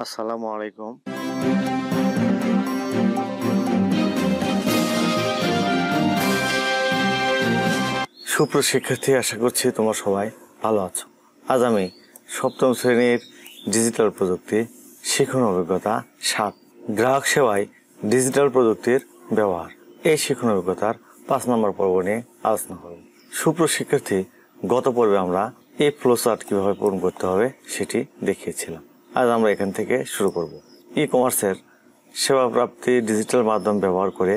আসসালামু আলাইকুম। সুপ্রিয় শিক্ষার্থী, আশা করছি তোমরা সবাই ভালো আছো। আজ আমি সপ্তম শ্রেণীর ডিজিটাল প্রযুক্তি শিখন অভিজ্ঞতা 7 গ্রাহক সেবায় ডিজিটাল প্রযুক্তির ব্যবহার, এই শিখন অভিজ্ঞতার 5 নম্বর পর্ব নিয়ে আলোচনা করব। সুপ্রিয় শিক্ষার্থী, গত পর্বে আমরা এই ফ্লো চার্ট কিভাবে পূরণ করতে হবে সেটি দেখিয়েছিলাম। আজ আমরা এখান থেকে শুরু করব। ই কমার্সের সেবা প্রাপ্তি ডিজিটাল মাধ্যম ব্যবহার করে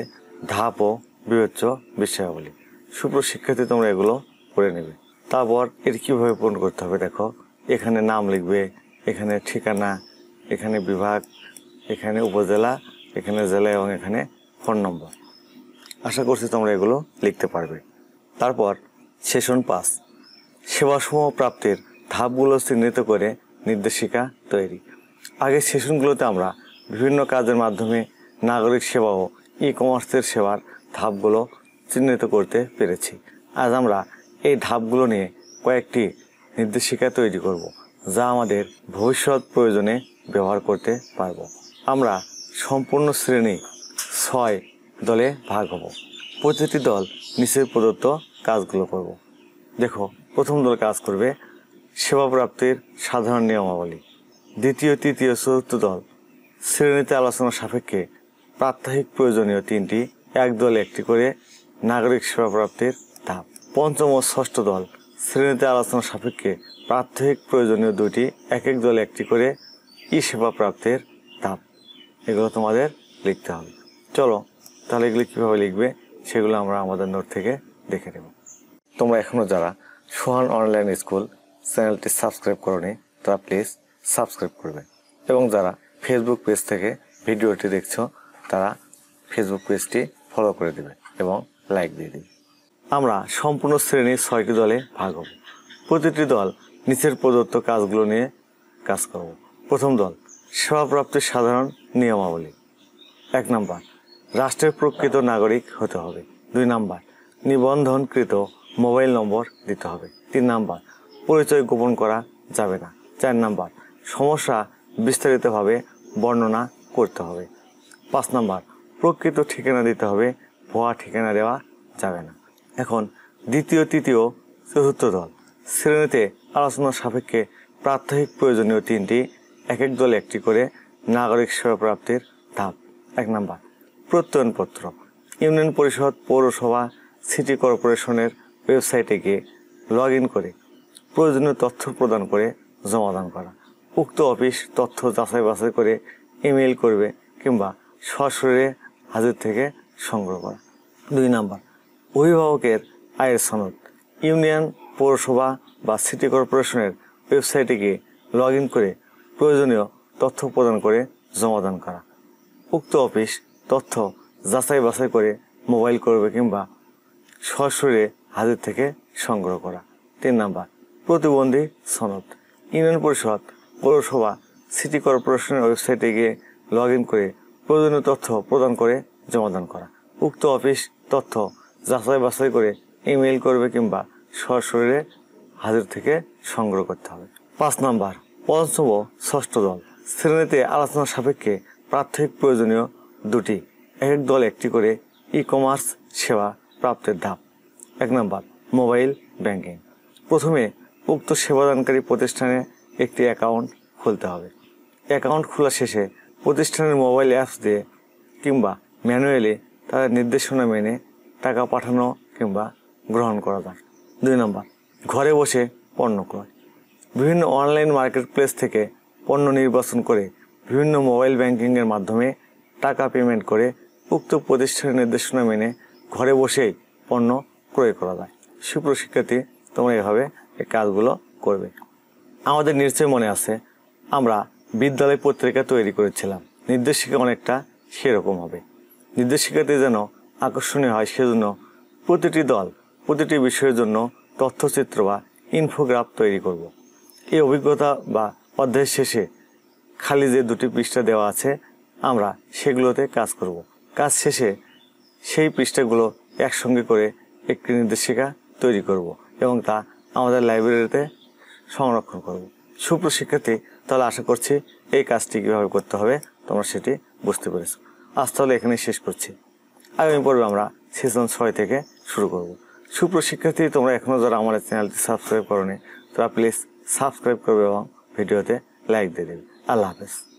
ধাপ ও বিবেচ্য বিষয়াবলী। সুপ্রিয় শিক্ষার্থী, তোমরা এগুলো পড়ে নেবে। তারপর এটি কিভাবে পূরণ করতে হবে দেখো। এখানে নাম লিখবে, এখানে ঠিকানা, এখানে বিভাগ, এখানে উপজেলা, এখানে জেলা এবং এখানে ফোন নম্বর। আশা করছি তোমরা এগুলো লিখতে পারবে। তারপর সেশন 5 সেবাসমূহ প্রাপ্তির ধাপগুলো চিহ্নিত করে নির্দেশিকা তৈরি। আগের সেশনগুলোতে আমরা বিভিন্ন কাজের মাধ্যমে নাগরিক সেবা ও ই কমার্সের সেবার ধাপগুলো চিহ্নিত করতে পেরেছি। আজ আমরা এই ধাপগুলো নিয়ে কয়েকটি নির্দেশিকা তৈরি করব, যা আমাদের ভবিষ্যৎ প্রয়োজনে ব্যবহার করতে পারব। আমরা সম্পূর্ণ শ্রেণী 6 দলে ভাগ হব। প্রতিটি দল নিচের প্রদত্ত কাজগুলো করব। দেখো, প্রথম দল কাজ করবে সেবা প্রাপ্তির সাধারণ নিয়মাবলী। দ্বিতীয়, তৃতীয়, চতুর্থ দল শ্রেণীতে আলোচনা সাপেক্ষে প্রাত্যহিক প্রয়োজনীয় 3টি, এক দলে একটি করে নাগরিক সেবা প্রাপ্তির ধাপ। পঞ্চম ও ষষ্ঠ দল শ্রেণীতে আলোচনা সাপেক্ষে প্রাত্যহিক প্রয়োজনীয় 2টি, এক এক দলে একটি করে ই সেবা প্রাপ্তির ধাপ। এগুলো তোমাদের লিখতে হবে। চলো তাহলে এগুলো কীভাবে লিখবে সেগুলো আমরা আমাদের নোট থেকে দেখে নেব। তোমরা এখনও যারা সোহান অনলাইন স্কুল চ্যানেলটি সাবস্ক্রাইব করোনি তারা প্লিজ সাবস্ক্রাইব করবে, এবং যারা ফেসবুক পেজ থেকে ভিডিওটি দেখছো তারা ফেসবুক পেজটি ফলো করে দেবে এবং লাইক দিয়ে দেবে। আমরা সম্পূর্ণ শ্রেণীর 6টি দলে ভাগ হব। প্রতিটি দল নিচের প্রদত্ত কাজগুলো নিয়ে কাজ করব। প্রথম দল সেবা প্রাপ্তির সাধারণ নিয়মাবলী। 1 নম্বর, রাষ্ট্রের প্রকৃত নাগরিক হতে হবে। 2 নম্বর, নিবন্ধনকৃত মোবাইল নম্বর দিতে হবে। 3 নম্বর, পরিচয় গোপন করা যাবে না। 4 নম্বর, সমস্যা বিস্তারিতভাবে বর্ণনা করতে হবে। 5 নম্বর, প্রকৃত ঠিকানা দিতে হবে, ভুয়া ঠিকানা দেওয়া যাবে না। এখন দ্বিতীয়, তৃতীয়, চতুর্থ দল শ্রেণীতে আলোচনা সাপেক্ষে প্রাত্যহিক প্রয়োজনীয় 3টি, এক এক দলে একটি করে নাগরিক সেবা প্রাপ্তির ধাপ। 1 নম্বর, প্রত্যয়নপত্র। ইউনিয়ন পরিষদ, পৌরসভা, সিটি কর্পোরেশনের ওয়েবসাইটে গিয়ে লগ ইন করে প্রয়োজনীয় তথ্য প্রদান করে জমাদান করা। উক্ত অফিস তথ্য যাচাই বাছাই করে ইমেইল করবে কিংবা সরাসরি হাজির থেকে সংগ্রহ করা। 2 নম্বর, অভিভাবকের আয়ের সনদ। ইউনিয়ন, পৌরসভা বা সিটি কর্পোরেশনের ওয়েবসাইটে গিয়ে লগ ইন করে প্রয়োজনীয় তথ্য প্রদান করে জমাদান করা। উক্ত অফিস তথ্য যাচাই বাছাই করে মোবাইল করবে কিংবা সরাসরি হাজির থেকে সংগ্রহ করা। 3 নম্বর, প্রতিবন্ধী সনদ। ইউনিয়ন পরিষদ, পৌরসভা, সিটি কর্পোরেশনের ওয়েবসাইটে গিয়ে লগ ইন করে প্রয়োজনীয় তথ্য প্রদান করে জমাদান করা। উক্ত অফিস তথ্য যাচাই বাছাই করে ইমেইল করবে কিংবা সরাসরি হাজির থেকে সংগ্রহ করতে হবে। 5 নম্বর, পঞ্চম ও ষষ্ঠ দল শ্রেণীতে আলোচনা সাপেক্ষে প্রাত্যহিক প্রয়োজনীয় 2টি, এক এক দল একটি করে ই কমার্স সেবা প্রাপ্তির ধাপ। 1 নম্বর, মোবাইল ব্যাংকিং। প্রথমে উক্ত সেবাদানকারী প্রতিষ্ঠানে একটি অ্যাকাউন্ট খুলতে হবে। অ্যাকাউন্ট খোলা শেষে প্রতিষ্ঠানের মোবাইল অ্যাপস দিয়ে কিংবা ম্যানুয়ালি তাদের নির্দেশনা মেনে টাকা পাঠানো কিংবা গ্রহণ করা যায়। 2 নম্বর, ঘরে বসে পণ্য ক্রয়। বিভিন্ন অনলাইন মার্কেট প্লেস থেকে পণ্য নির্বাচন করে বিভিন্ন মোবাইল ব্যাংকিংয়ের মাধ্যমে টাকা পেমেন্ট করে উক্ত প্রতিষ্ঠানের নির্দেশনা মেনে ঘরে বসেই পণ্য ক্রয় করা যায়। সুপ্রিয় শিক্ষার্থী, তোমরা এভাবে এই কাজগুলো করবে। আমাদের নিশ্চয়ই মনে আছে আমরা বিদ্যালয় পত্রিকা তৈরি করেছিলাম। নির্দেশিকা অনেকটা সেরকম হবে। নির্দেশিকাতে যেন আকর্ষণীয় হয় সেজন্য প্রতিটি দল প্রতিটি বিষয়ের জন্য তথ্যচিত্র বা ইনফোগ্রাফ তৈরি করব। এই অভিজ্ঞতা বা অধ্যায়ের শেষে খালি যে 2টি পৃষ্ঠা দেওয়া আছে আমরা সেগুলোতে কাজ করব। কাজ শেষে সেই পৃষ্ঠাগুলো একসঙ্গে করে একটি নির্দেশিকা তৈরি করব এবং তা আমাদের লাইব্রেরিতে সংরক্ষণ করব। সুপ্রিয় শিক্ষার্থী, তাহলে আশা করছি এই কাজটি কীভাবে করতে হবে তোমরা সেটি বুঝতে পেরেছো। আজ তাহলে এখানে শেষ করছি। আগামী পর্বে আমরা সিজন 6 থেকে শুরু করব। সুপ্রশিক্ষার্থী, তোমরা এখনও যারা আমার চ্যানেলটি সাবস্ক্রাইব করোনি তারা প্লিজ সাবস্ক্রাইব করবে এবং ভিডিওতে লাইক দিয়ে দেবে। আল্লাহ হাফেজ।